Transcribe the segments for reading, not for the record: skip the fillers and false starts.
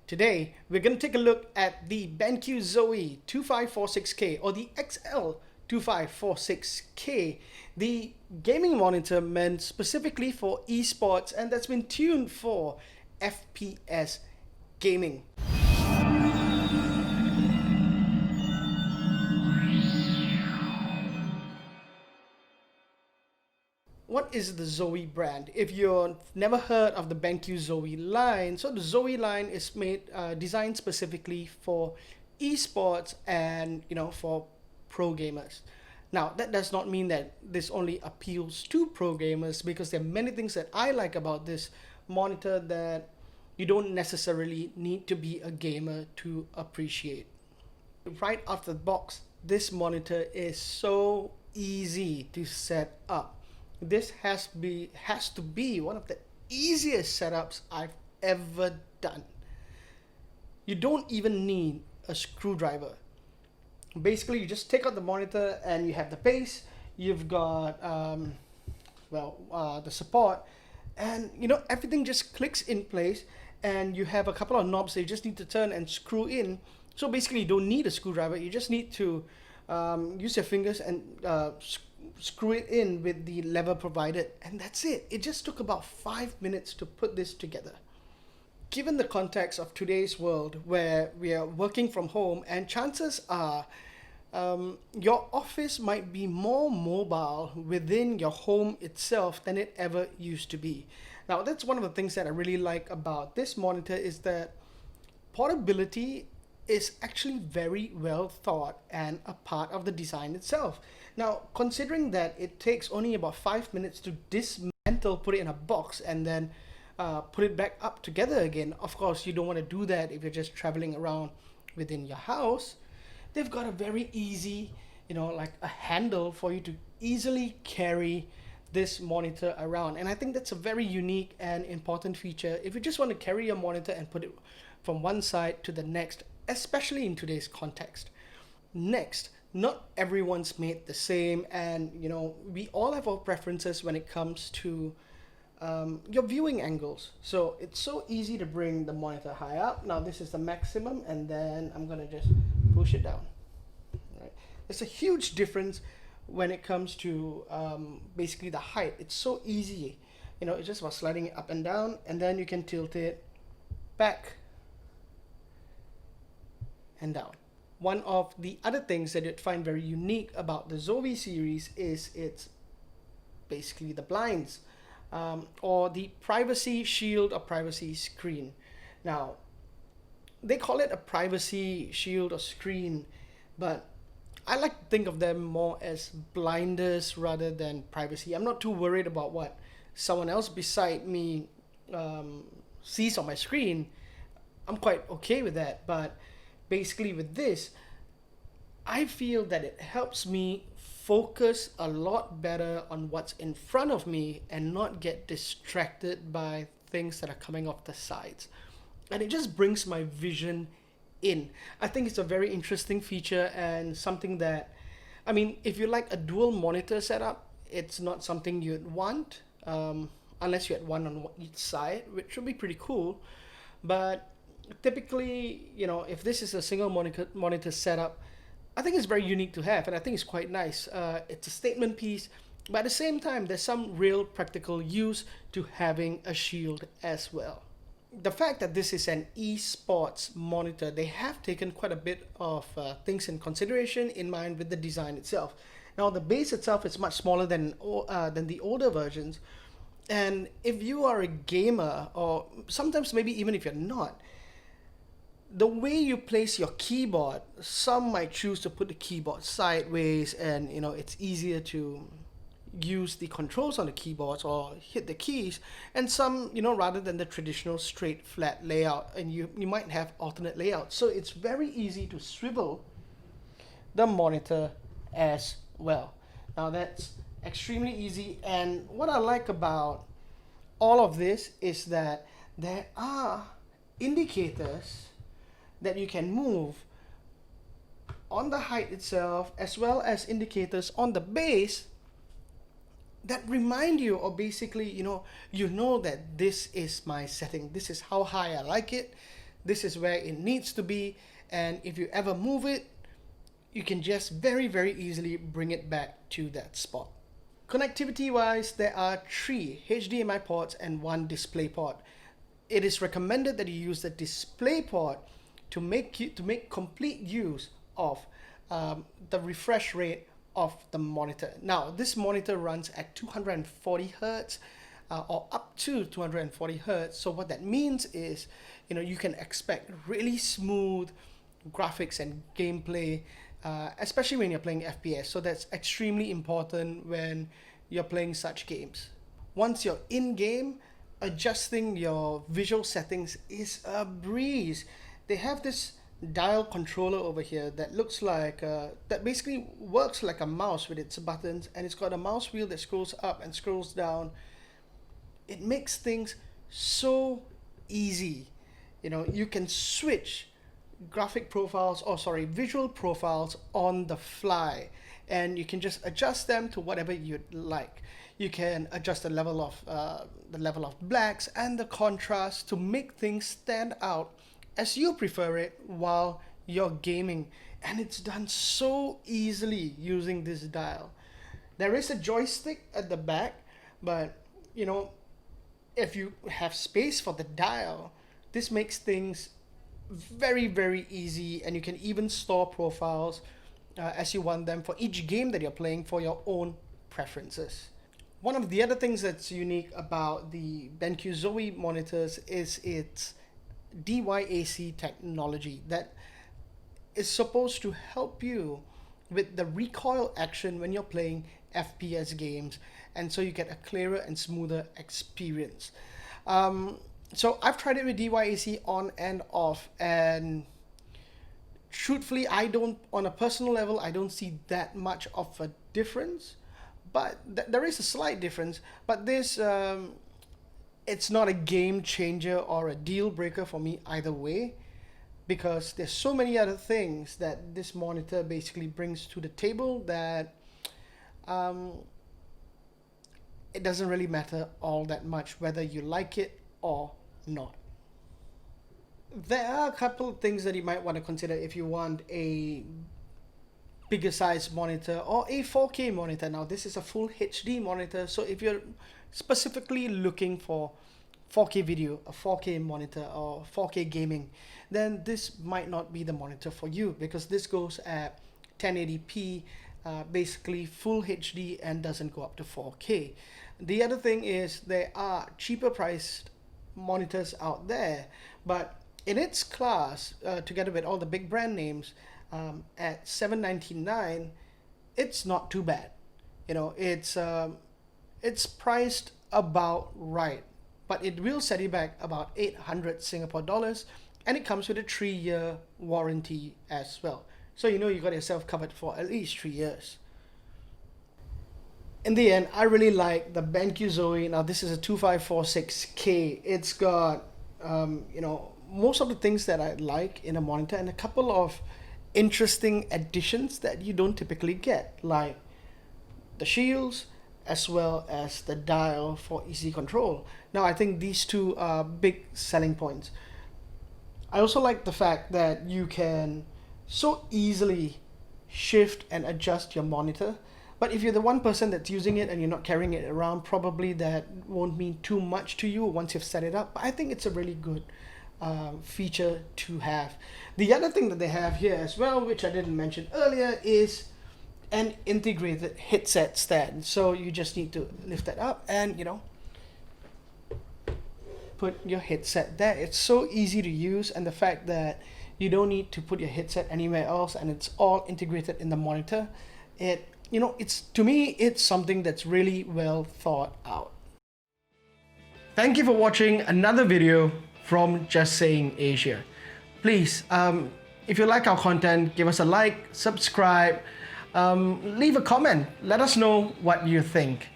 Today, we're going to take a look at the BenQ ZOWIE 2546K or the XL2546K, the gaming monitor meant specifically for esports and that's been tuned for FPS gaming. What is the ZOWIE brand? If you've never heard of the BenQ ZOWIE line, so the ZOWIE line is designed specifically for esports and for pro gamers. Now that does not mean that this only appeals to pro gamers, because there are many things that I like about this monitor that you don't necessarily need to be a gamer to appreciate. Right out of the box, this monitor is so easy to set up. This has to be one of the easiest setups I've ever done. You don't even need a screwdriver. Basically, you just take out the monitor and you have the base, you've got the support, and everything just clicks in place, and you have a couple of knobs that you just need to turn and screw in. So basically you don't need a screwdriver, you just need to use your fingers and screw it in with the lever provided, and that's it. It just took about 5 minutes to put this together. Given the context of today's world where we are working from home, and chances are your office might be more mobile within your home itself than it ever used to be. Now that's one of the things that I really like about this monitor, is that portability is actually very well thought and a part of the design itself. Now, considering that it takes only about 5 minutes to dismantle, put it in a box, and then put it back up together again. Of course, you don't want to do that if you're just traveling around within your house. They've got a very easy, like a handle for you to easily carry this monitor around. And I think that's a very unique and important feature if you just want to carry your monitor and put it from one side to the next, especially in today's context. Next, not everyone's made the same, and we all have our preferences when it comes to your viewing angles. So it's so easy to bring the monitor high up. Now this is the maximum, and then I'm gonna just push it down. Right. There's a huge difference when it comes to basically the height. It's so easy. It's just about sliding it up and down, and then you can tilt it back and down. One of the other things that you'd find very unique about the ZOWIE series is it's basically the blinds, or the privacy shield or privacy screen. Now, they call it a privacy shield or screen, but I like to think of them more as blinders rather than privacy. I'm not too worried about what someone else beside me sees on my screen. I'm quite okay with that, but basically with this, I feel that it helps me focus a lot better on what's in front of me and not get distracted by things that are coming off the sides. And it just brings my vision in. I think it's a very interesting feature, and something that, if you like a dual monitor setup, it's not something you'd want unless you had one on each side, which would be pretty cool. But typically, if this is a single monitor setup, I think it's very unique to have, and I think it's quite nice. It's a statement piece, but at the same time, there's some real practical use to having a shield as well. The fact that this is an esports monitor, they have taken quite a bit of things in consideration in mind with the design itself. Now, the base itself is much smaller than the older versions, and if you are a gamer, or sometimes maybe even if you're not, the way you place your keyboard, some might choose to put the keyboard sideways, and it's easier to use the controls on the keyboards or hit the keys, and some rather than the traditional straight flat layout, and you might have alternate layouts. So it's very easy to swivel the monitor as well. Now that's extremely easy, and what I like about all of this is that there are indicators that you can move on the height itself, as well as indicators on the base that remind you, or basically that this is my setting, this is how high I like it, this is where it needs to be, and if you ever move it, you can just very easily bring it back to that spot. Connectivity wise, there are 3 HDMI ports and 1 display port. It is recommended that you use the display port to make complete use of the refresh rate of the monitor. Now, this monitor runs at 240 Hz or up to 240 Hz. So what that means is, you can expect really smooth graphics and gameplay, especially when you're playing FPS. So that's extremely important when you're playing such games. Once you're in game, adjusting your visual settings is a breeze. They have this dial controller over here that looks like that basically works like a mouse with its buttons, and it's got a mouse wheel that scrolls up and scrolls down. It makes things so easy. You can switch visual profiles on the fly, and you can just adjust them to whatever you'd like. You can adjust the level of blacks and the contrast to make things stand out as you prefer it while you're gaming, and it's done so easily using this dial. There is a joystick at the back, but if you have space for the dial, this makes things very easy, and you can even store profiles as you want them for each game that you're playing for your own preferences. One of the other things that's unique about the BenQ ZOWIE monitors is its DYAC technology that is supposed to help you with the recoil action when you're playing FPS games, and so you get a clearer and smoother experience. So I've tried it with DYAC on and off, and truthfully, on a personal level, I don't see that much of a difference, but there is a slight difference, but this it's not a game changer or a deal breaker for me either way, because there's so many other things that this monitor basically brings to the table that it doesn't really matter all that much whether you like it or not. There are a couple of things that you might want to consider if you want a bigger size monitor or a 4K monitor. Now, this is a full HD monitor, so if you're specifically looking for 4K video, a 4K monitor, or 4K gaming, then this might not be the monitor for you, because this goes at 1080p, basically full HD, and doesn't go up to 4K. The other thing is there are cheaper priced monitors out there, but in its class, together with all the big brand names, at $799, it's not too bad. It's priced about right, but it will set you back about 800 Singapore dollars, and it comes with a 3-year warranty as well. So you got yourself covered for at least 3 years. In the end, I really like the BenQ ZOWIE. Now, this is a 2546K. It's got most of the things that I like in a monitor, and a couple of interesting additions that you don't typically get, like the shields as well as the dial for easy control. Now, I think these two are big selling points. I also like the fact that you can so easily shift and adjust your monitor, but if you're the one person that's using it and you're not carrying it around, probably that won't mean too much to you once you've set it up. But I think it's a really good feature to have. The other thing that they have here as well, which I didn't mention earlier, is an integrated headset stand. So you just need to lift that up and put your headset there. It's so easy to use, and the fact that you don't need to put your headset anywhere else and it's all integrated in the monitor, to me it's something that's really well thought out. Thank you for watching another video from Just Saying Asia. Please, if you like our content, give us a like, subscribe, leave a comment, let us know what you think.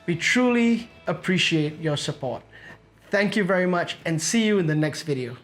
We truly appreciate your support. Thank you very much, and see you in the next video.